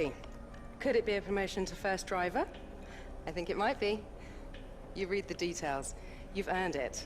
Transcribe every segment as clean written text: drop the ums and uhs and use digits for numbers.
Prix. Could it be a promotion to first driver? I think it might be. You read the details. You've earned it.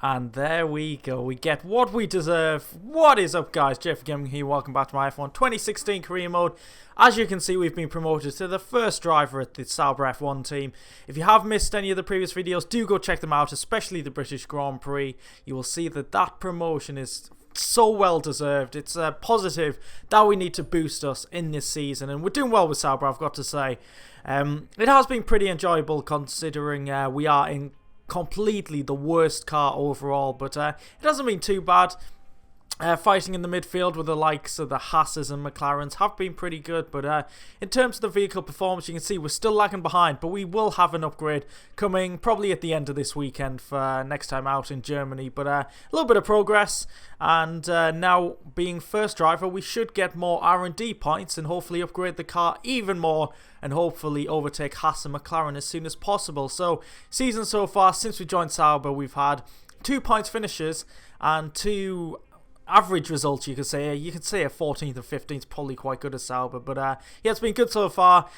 And there we go. We get what we deserve. What is up, guys? JayFerGaming here. Welcome back to my F1 2016 career mode. As you can see, we've been promoted to the first driver at the Sauber F1 team. If you have missed any of the previous videos, do go check them out, especially the British Grand Prix. You will see that that promotion is so well deserved. It's a positive that we need to boost us in this season, and we're doing well with Sauber, I've got to say. It has been pretty enjoyable considering we are in completely the worst car overall, but it hasn't been too bad. Fighting in the midfield with the likes of the Haas's and McLarens have been pretty good, but in terms of the vehicle performance, you can see we're still lagging behind, but we will have an upgrade coming probably at the end of this weekend for next time out in Germany. But a little bit of progress, and now being first driver, we should get more R&D points and hopefully upgrade the car even more and hopefully overtake Haas and McLaren as soon as possible. So season so far, since we joined Sauber, we've had 2 points finishes and 2 average results, you could say. You could say a 14th or 15th is probably quite good at Sauber, but yeah, it's been good so far.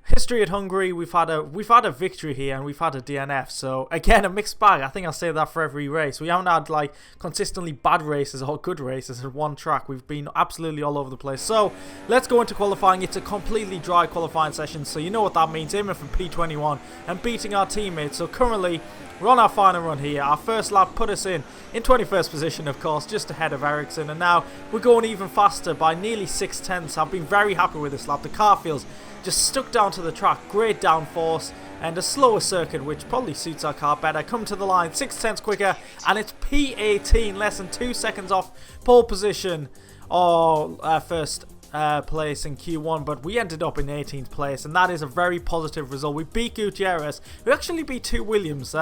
History at Hungary, we've had a victory here and we've had a DNF, so again a mixed bag. I think I'll say that for every race. We haven't had like consistently bad races or good races at one track. We've been absolutely all over the place. So let's go into qualifying. It's a completely dry qualifying session, so you know what that means. Aiming for P21 and beating our teammates. So currently we're on our final run here. Our first lap put us in 21st position, of course, just ahead of Ericsson, and now we're going even faster by nearly 6/10. I've been very happy with this lap. The car feels just stuck down to the track, great downforce, and a slower circuit, which probably suits our car better. Come to the line, 6/10 quicker, and it's P18, less than 2 seconds off pole position, or first place in Q1, but we ended up in 18th place, and that is a very positive result. We beat Gutierrez. We actually beat 2 Williams.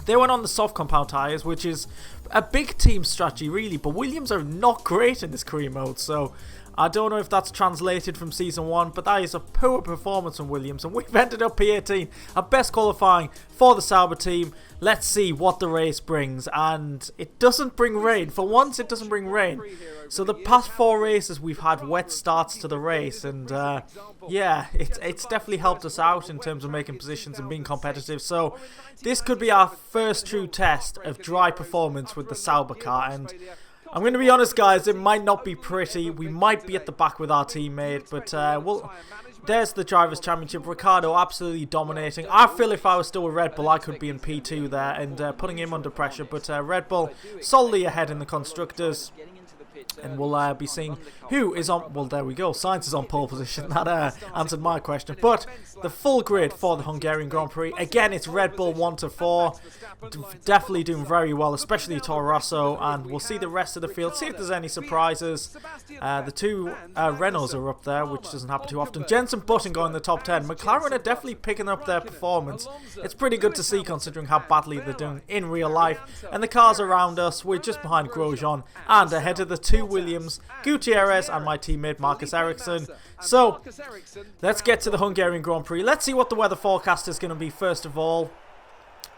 They went on the soft compound tyres, which is a big team strategy really, but Williams are not great in this career mode, so I don't know if that's translated from Season 1, but that is a poor performance from Williams, and we've ended up P18, our best qualifying for the Sauber team. Let's see what the race brings, and it doesn't bring rain. For once, it doesn't bring rain. So the past 4 races, we've had wet starts to the race, and yeah, it's definitely helped us out in terms of making positions and being competitive. So this could be our first true test of dry performance with the Sauber car, and I'm going to be honest, guys, it might not be pretty. We might be at the back with our teammate, but there's the Drivers' Championship. Ricciardo absolutely dominating. I feel if I was still with Red Bull, I could be in P2 there and putting him under pressure, but Red Bull solidly ahead in the Constructors. And we'll be seeing who is on. Well, there we go. Sainz is on pole position. That answered my question. But the full grid for the Hungarian Grand Prix. Again, it's Red Bull 1 to 4. Definitely doing very well, especially Toro Rosso. And we'll see the rest of the field. See if there's any surprises. The 2 Renaults are up there, which doesn't happen too often. Jenson Button going in the top 10. McLaren are definitely picking up their performance. It's pretty good to see considering how badly they're doing in real life. And the cars around us, we're just behind Grosjean and ahead of the 2 Williams, Gutierrez and my teammate Marcus Ericsson. So let's get to the Hungarian Grand Prix. Let's see what the weather forecast is going to be first of all.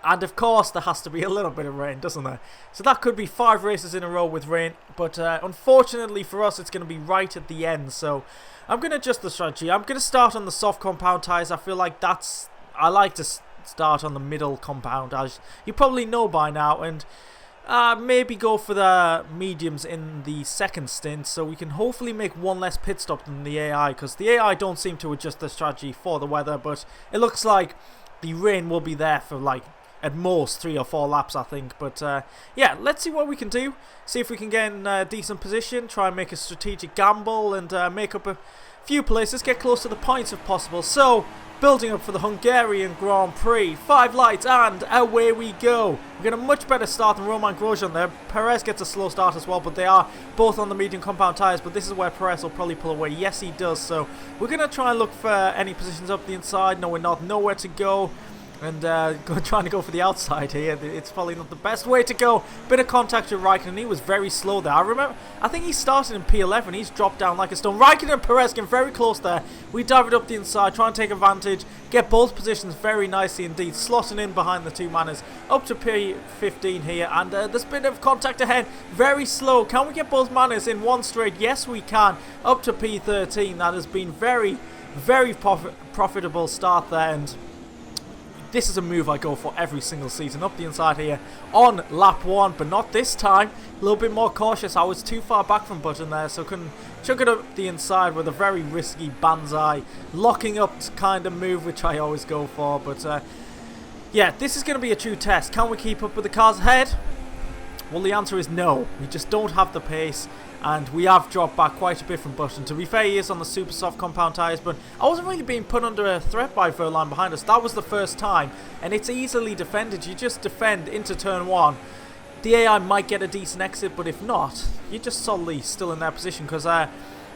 And of course there has to be a little bit of rain, doesn't there? So that could be 5 races in a row with rain, but unfortunately for us it's going to be right at the end. So I'm going to adjust the strategy. I'm going to start on the soft compound tyres. I feel like I like to start on the middle compound, as you probably know by now, and maybe go for the mediums in the second stint, so we can hopefully make 1 less pit stop than the AI, because the AI don't seem to adjust the strategy for the weather, but it looks like the rain will be there for like at most 3 or 4 laps, I think. But yeah, let's see what we can do, see if we can get in a decent position, try and make a strategic gamble and make up a few places, get close to the points if possible. So building up for the Hungarian Grand Prix, 5 lights and away we go. We get a much better start than Roman Grosjean there. Perez gets a slow start as well, but they are both on the medium compound tyres, but this is where Perez will probably pull away. Yes, he does. So we're going to try and look for any positions up the inside. No, we're not. Nowhere to go. and trying to go for the outside here. It's probably not the best way to go. Bit of contact with Raikkonen. He was very slow there. I think he started in P11. He's dropped down like a stone. Raikkonen and Perez getting very close there. We dive it up the inside, try and take advantage, get both positions very nicely indeed, slotting in behind the two manners up to P15 here, and there's a bit of contact ahead. Very slow. Can we get both manners in one straight? Yes, we can. Up to P13. That has been very profitable start there, and this is a move I go for every single season. Up the inside here on lap 1, but not this time. A little bit more cautious. I was too far back from button there, so couldn't chuck it up the inside with a very risky banzai locking up kind of move, which I always go for. But yeah, this is going to be a true test. Can we keep up with the cars ahead? Well, the answer is no. We just don't have the pace, and we have dropped back quite a bit from Button. To be fair, he is on the super soft compound tyres, but I wasn't really being put under a threat by Verline behind us. That was the first time, and it's easily defended. You just defend into turn 1. The AI might get a decent exit, but if not, you're just solidly still in their position, because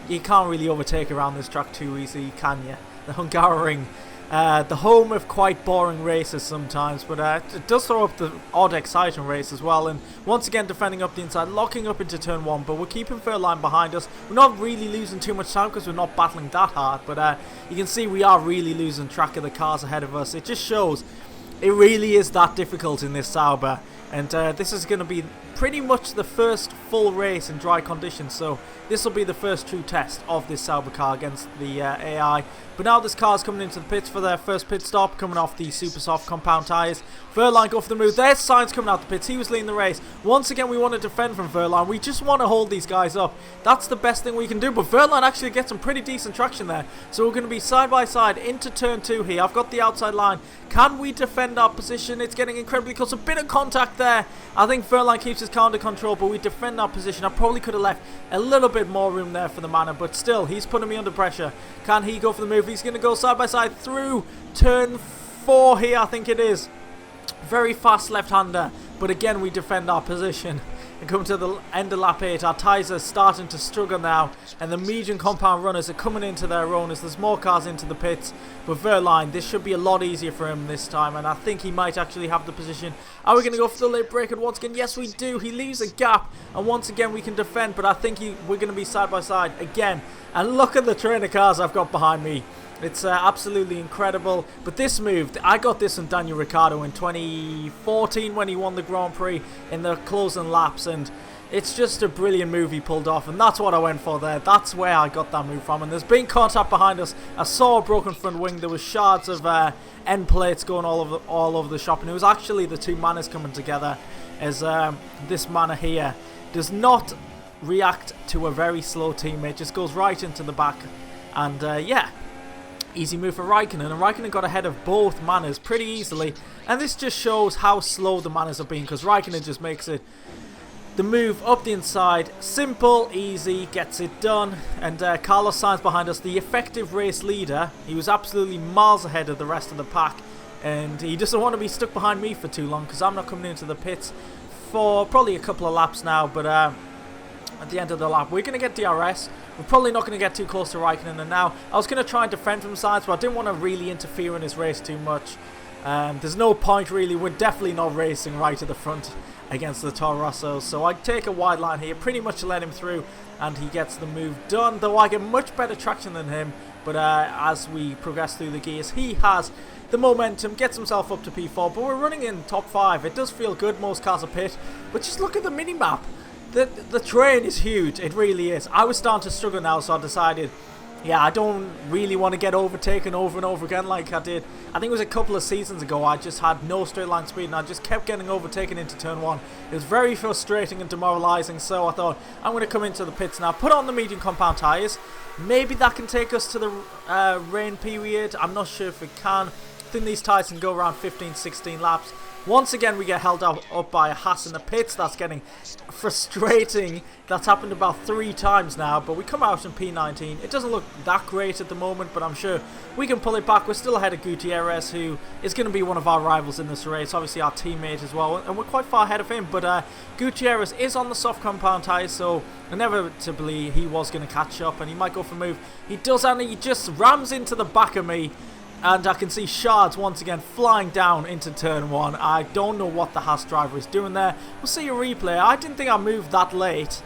you can't really overtake around this track too easily, can you? The Hungaroring. The home of quite boring races sometimes, but it does throw up the odd exciting race as well. And once again defending up the inside, locking up into turn 1, but we're keeping Verline behind us. We're not really losing too much time because we're not battling that hard, but you can see we are really losing track of the cars ahead of us. It just shows it really is that difficult in this Sauber, and this is going to be pretty much the first full race in dry conditions, so this will be the first true test of this Sauber car against the AI. But now this car's coming into the pits for their first pit stop, coming off the super soft compound tyres. Verline go for the move. There's Sainz coming out the pits. He was leading the race. Once again, we want to defend from Verline. We just want to hold these guys up. That's the best thing we can do. But Verline actually gets some pretty decent traction there. So we're going to be side by side into turn 2 here. I've got the outside line. Can we defend our position? It's getting incredibly close. A bit of contact there. I think Verline keeps his car under control, but we defend our position. I probably could have left a little bit more room there for the manner, but still, he's putting me under pressure. Can he go for the move? He's going to go side by side through turn 4 here, I think it is. Very fast left-hander, but again, we defend our position. And come to the end of lap 8, our tyres are starting to struggle now, and the medium compound runners are coming into their own as there's more cars into the pits. But Verline, this should be a lot easier for him this time, and I think he might actually have the position. Are we going to go for the late break? And once again, yes we do. He leaves a gap, and once again we can defend, but I think we're going to be side by side again. And look at the train of cars I've got behind me. It's absolutely incredible. But this move, I got this from Daniel Ricciardo in 2014 when he won the Grand Prix in the closing laps, and it's just a brilliant move he pulled off, and that's what I went for there. That's where I got that move from. And there's been contact behind us. I saw a broken front wing. There was shards of end plates going all over the shop, and it was actually the two manners coming together, as this manner here does not react to a very slow teammate, just goes right into the back. And yeah, easy move for Raikkonen, and Raikkonen got ahead of both manners pretty easily, and this just shows how slow the manners have been, because Raikkonen just makes it the move up the inside, simple, easy, gets it done. And Carlos Sainz behind us, the effective race leader. He was absolutely miles ahead of the rest of the pack, and he doesn't want to be stuck behind me for too long, because I'm not coming into the pits for probably a couple of laps now. But at the end of the lap, we're going to get DRS. We're probably not going to get too close to Raikkonen, and now I was going to try and defend from Sainz, but I didn't want to really interfere in his race too much. There's no point really. We're definitely not racing right at the front against the Toro Rosso, so I take a wide line here, pretty much let him through, and he gets the move done, though I get much better traction than him. But as we progress through the gears, he has the momentum, gets himself up to P4, but we're running in top 5. It does feel good. Most cars are pit, but just look at the mini-map. The train is huge. It really is. I was starting to struggle now, so I decided, yeah, I don't really want to get overtaken over and over again like I did. I think it was a couple of seasons ago. I just had no straight line speed, and I just kept getting overtaken into turn 1. It was very frustrating and demoralizing, so I thought, I'm going to come into the pits now, put on the medium compound tyres. Maybe that can take us to the rain period. I'm not sure if it can. I think these tyres can go around 15-16 laps. Once again, we get held up by a Haas in the pits. That's getting frustrating. That's happened about 3 times now, but we come out in P19. It doesn't look that great at the moment, but I'm sure we can pull it back. We're still ahead of Gutierrez, who is going to be one of our rivals in this race. Obviously, our teammate as well, and we're quite far ahead of him. But Gutierrez is on the soft compound tyres, so inevitably he was going to catch up, and he might go for a move. He does, and he just rams into the back of me. And I can see shards once again flying down into turn 1. I don't know what the Haas driver is doing there. We'll see a replay. I didn't think I moved that late.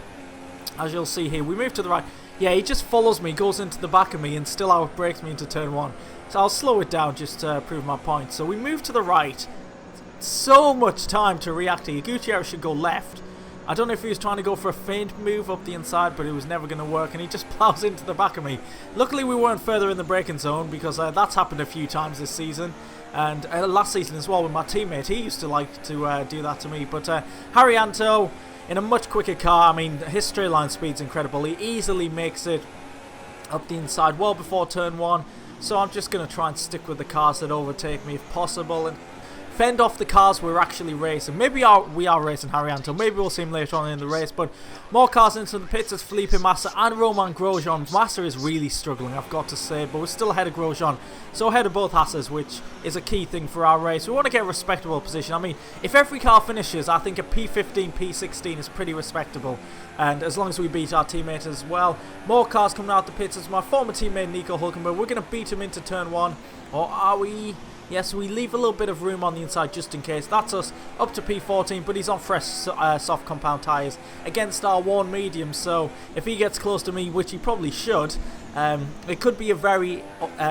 As you'll see here, we move to the right. Yeah, he just follows me, goes into the back of me, and still outbrakes me into turn 1. So I'll slow it down just to prove my point. So we move to the right. So much time to react here. Gutierrez should go left. I don't know if he was trying to go for a feint move up the inside, but it was never going to work, and he just plows into the back of me. Luckily, we weren't further in the braking zone, because that's happened a few times this season, and last season as well with my teammate. He used to like to do that to me, but Haryanto, in a much quicker car, I mean, his straight line speed's incredible. He easily makes it up the inside well before turn 1, so I'm just going to try and stick with the cars that overtake me if possible, and fend off the cars we're actually racing. Maybe we are racing Haryanto. Maybe we'll see him later on in the race. But more cars into the pits. It's Felipe Massa and Roman Grosjean. Massa is really struggling, I've got to say. But we're still ahead of Grosjean. So ahead of both Hasses, which is a key thing for our race. We want to get a respectable position. I mean, if every car finishes, I think a P15, P16 is pretty respectable. And as long as we beat our teammate as well. More cars coming out the pits. It's my former teammate Nico Hulkenberg. We're going to beat him into turn 1. Or are we? Yes, we leave a little bit of room on the inside just in case. That's us up to P14, but he's on fresh soft compound tyres against our worn mediums. So if he gets close to me, which he probably should, it could be a very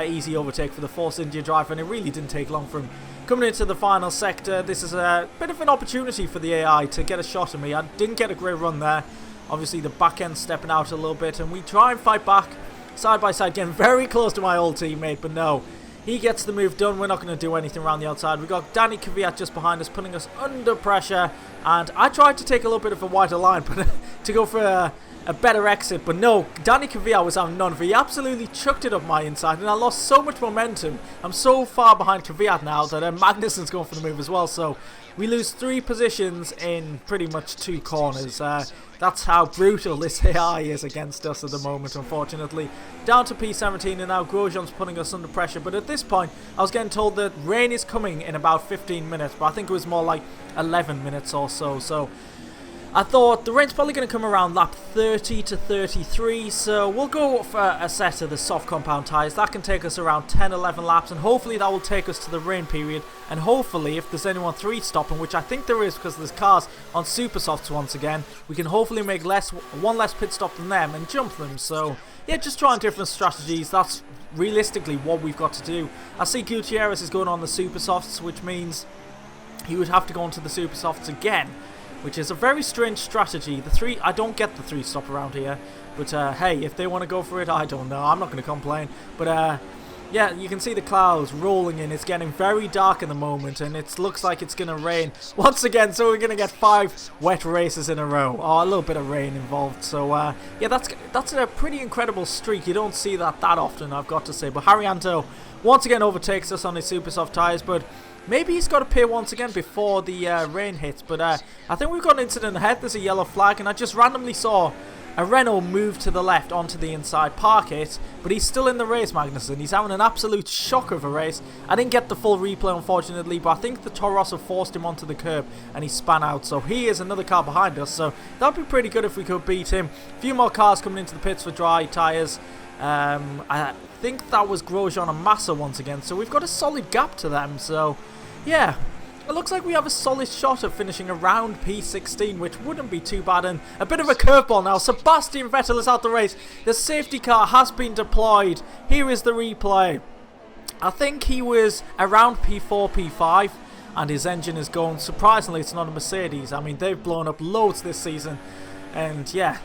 easy overtake for the Force India driver, and it really didn't take long for him. Coming into the final sector, this is a bit of an opportunity for the AI to get a shot at me. I didn't get a great run there. Obviously the back end stepping out a little bit, and we try and fight back side by side, getting very close to my old teammate, but no. He gets the move done. We're not going to do anything around the outside. We've got Danny Kvyat just behind us, putting us under pressure. And I tried to take a little bit of a wider line but to go for a better exit. But no, Danny Kvyat was having none of it. He absolutely chucked it up my inside. And I lost so much momentum. I'm so far behind Kvyat now that Magnussen's going for the move as well. So we lose 3 positions in pretty much 2 corners. That's how brutal this AI is against us at the moment, unfortunately. Down to P17, and now Grosjean's putting us under pressure. But at this point, I was getting told that rain is coming in about 15 minutes. But I think it was more like 11 minutes or so. So I thought the rain's probably going to come around lap 30 to 33, so we'll go for a set of the soft compound tyres. That can take us around 10-11 laps, and hopefully that will take us to the rain period. And hopefully, if there's anyone 3-stopping, which I think there is because there's cars on super softs once again, we can hopefully make one less pit stop than them and jump them. So yeah, just trying different strategies. That's realistically what we've got to do. I see Gutierrez is going on the super softs, which means he would have to go onto the super softs again, which is a very strange strategy. I don't get the 3-stop around here, but hey, if they want to go for it, I don't know. I'm not going to complain. But yeah, you can see the clouds rolling in. It's getting very dark in the moment, and it looks like it's going to rain once again. So we're going to get 5 wet races in a row. Oh, a little bit of rain involved. So yeah, that's a pretty incredible streak. You don't see that often, I've got to say. But Haryanto once again overtakes us on his super soft tyres, but maybe he's got to pay once again before the rain hits. But I think we've got an incident ahead. There's a yellow flag, and I just randomly saw a Renault move to the left onto the inside, park it, but he's still in the race, Magnussen. He's having an absolute shock of a race. I didn't get the full replay, unfortunately, but I think the Toro Rosso forced him onto the curb, and he span out. So he is another car behind us, so that would be pretty good if we could beat him. A few more cars coming into the pits for dry tyres. I think that was Grosjean and Massa once again, so we've got a solid gap to them. So yeah, it looks like we have a solid shot of finishing around P16, which wouldn't be too bad. And a bit of a curveball now. Sebastian Vettel is out the race. The safety car has been deployed. Here is the replay. I think he was around P4, P5, and his engine is going. Surprisingly, it's not a Mercedes. I mean, they've blown up loads this season. And yeah,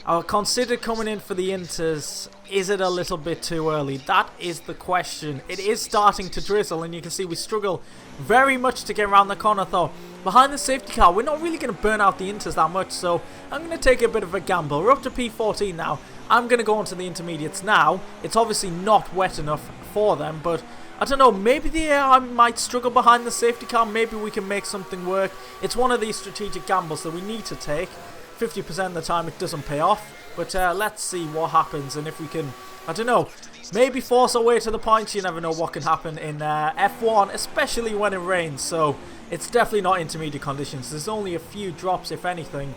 I considered coming in for the Inters. Is it a little bit too early? That is the question. It is starting to drizzle, and you can see we struggle very much to get around the corner, though. Behind the safety car, we're not really going to burn out the Inters that much, so I'm going to take a bit of a gamble. We're up to P14 now. I'm going to go on to the intermediates now. It's obviously not wet enough for them, but I don't know, maybe the AI might struggle behind the safety car. Maybe we can make something work. It's one of these strategic gambles that we need to take. 50% of the time it doesn't pay off, but let's see what happens, and if we can, I don't know, maybe force our way to the points. You never know what can happen in F1, especially when it rains. So it's definitely not intermediate conditions. There's only a few drops, if anything.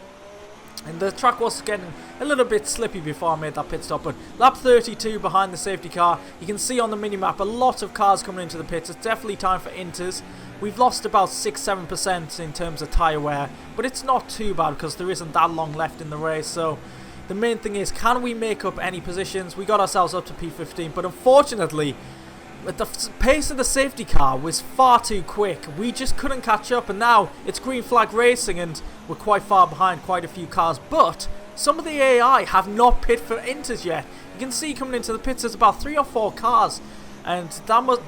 And the track was getting a little bit slippy before I made that pit stop, but lap 32 behind the safety car. You can see on the minimap a lot of cars coming into the pits. It's definitely time for inters. We've lost about 6-7% in terms of tyre wear, but it's not too bad because there isn't that long left in the race. So the main thing is, can we make up any positions? We got ourselves up to P15, but unfortunately, the pace of the safety car was far too quick. We just couldn't catch up, and now it's green flag racing and we're quite far behind quite a few cars, but some of the AI have not pit for inters yet. You can see coming into the pits there's about 3 or 4 cars, and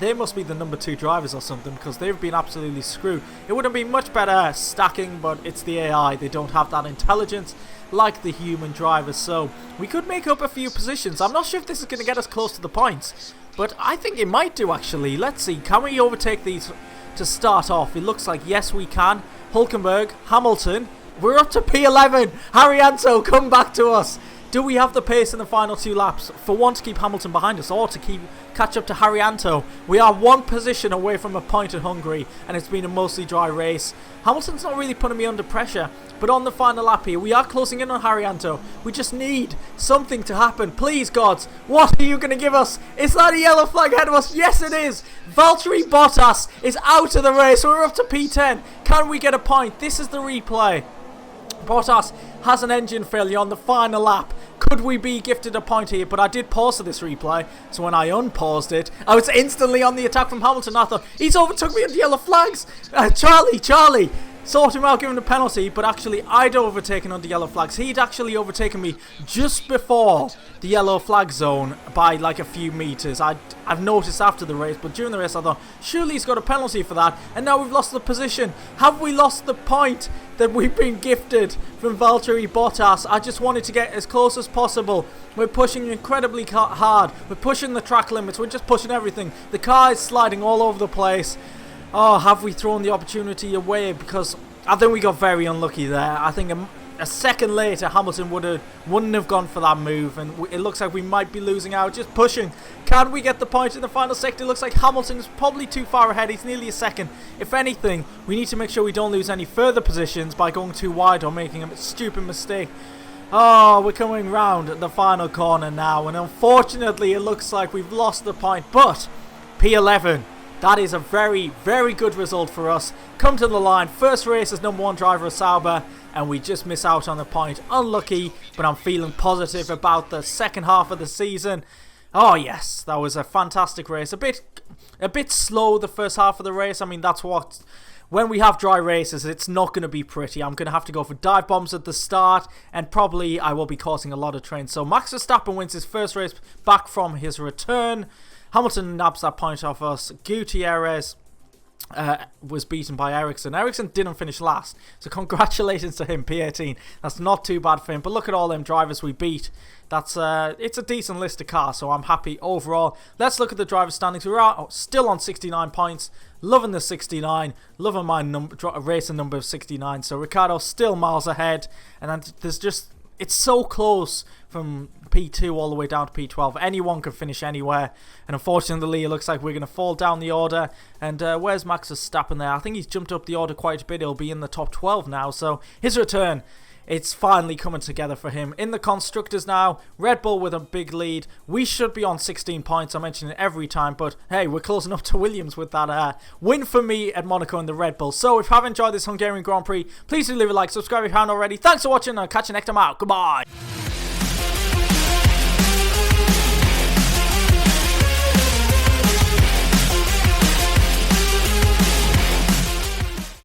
they must be the number 2 drivers or something, because they've been absolutely screwed. It would have been much better stacking, but it's the AI. They don't have that intelligence like the human drivers, so we could make up a few positions. I'm not sure if this is going to get us close to the points, but I think it might do actually. Let's see, can we overtake these to start off? It looks like yes we can. Hulkenberg, Hamilton, we're up to P11. Haryanto, come back to us. Do we have the pace in the final 2 laps for one to keep Hamilton behind us or to catch up to Haryanto? We are 1 position away from a point in Hungary, and it's been a mostly dry race. Hamilton's not really putting me under pressure, but on the final lap here, we are closing in on Haryanto. We just need something to happen. Please, gods, what are you going to give us? Is that a yellow flag ahead of us? Yes, it is. Valtteri Bottas is out of the race. We're up to P10. Can we get a point? This is the replay. Bottas has an engine failure on the final lap. Could we be gifted a point here? But I did pause to this replay, so when I unpaused it, I was instantly on the attack from Hamilton. I thought, he's overtook me on the yellow flags. Charlie, sort him out, give him the penalty, but actually I'd overtaken under yellow flags. He'd actually overtaken me just before the yellow flag zone by like a few meters. I've noticed after the race, but during the race I thought, surely he's got a penalty for that, and now we've lost the position. Have we lost the point that we've been gifted from Valtteri Bottas? I just wanted to get as close as possible. We're pushing incredibly hard. We're pushing the track limits. We're just pushing everything. The car is sliding all over the place. Oh, have we thrown the opportunity away? Because I think we got very unlucky there. I think a second later, Hamilton wouldn't have gone for that move, and it looks like we might be losing out. Just pushing. Can we get the point in the final sector? It looks like Hamilton is probably too far ahead. He's nearly a second. If anything, we need to make sure we don't lose any further positions by going too wide or making a stupid mistake. Oh, we're coming round the final corner now, and unfortunately, it looks like we've lost the point, but P11. That is a very, very good result for us. Come to the line. First race as #1 driver of Sauber, and we just miss out on the point. Unlucky, but I'm feeling positive about the second half of the season. Oh yes, that was a fantastic race. A bit slow the first half of the race. I mean, that's what... When we have dry races, it's not going to be pretty. I'm going to have to go for dive bombs at the start, and probably I will be causing a lot of trains. So Max Verstappen wins his first race back from his return. Hamilton nabs that point off us. Gutierrez was beaten by Ericsson. Ericsson didn't finish last, so congratulations to him, P18. That's not too bad for him, but look at all them drivers we beat. It's a decent list of cars, so I'm happy overall. Let's look at the driver standings. We're still on 69 points. Loving the 69. Loving my racing number of 69. So Ricciardo's still miles ahead, and then there's just... It's so close from P2 all the way down to P12. Anyone can finish anywhere. And unfortunately, it looks like we're going to fall down the order. And where's Max Verstappen there? I think he's jumped up the order quite a bit. He'll be in the top 12 now. So his return, it's finally coming together for him. In the Constructors now, Red Bull with a big lead. We should be on 16 points. I mention it every time. But hey, we're closing up to Williams with that win for me at Monaco in the Red Bull. So if you have enjoyed this Hungarian Grand Prix, please do leave a like, subscribe if you haven't already. Thanks for watching, and I'll catch you next time out. Goodbye.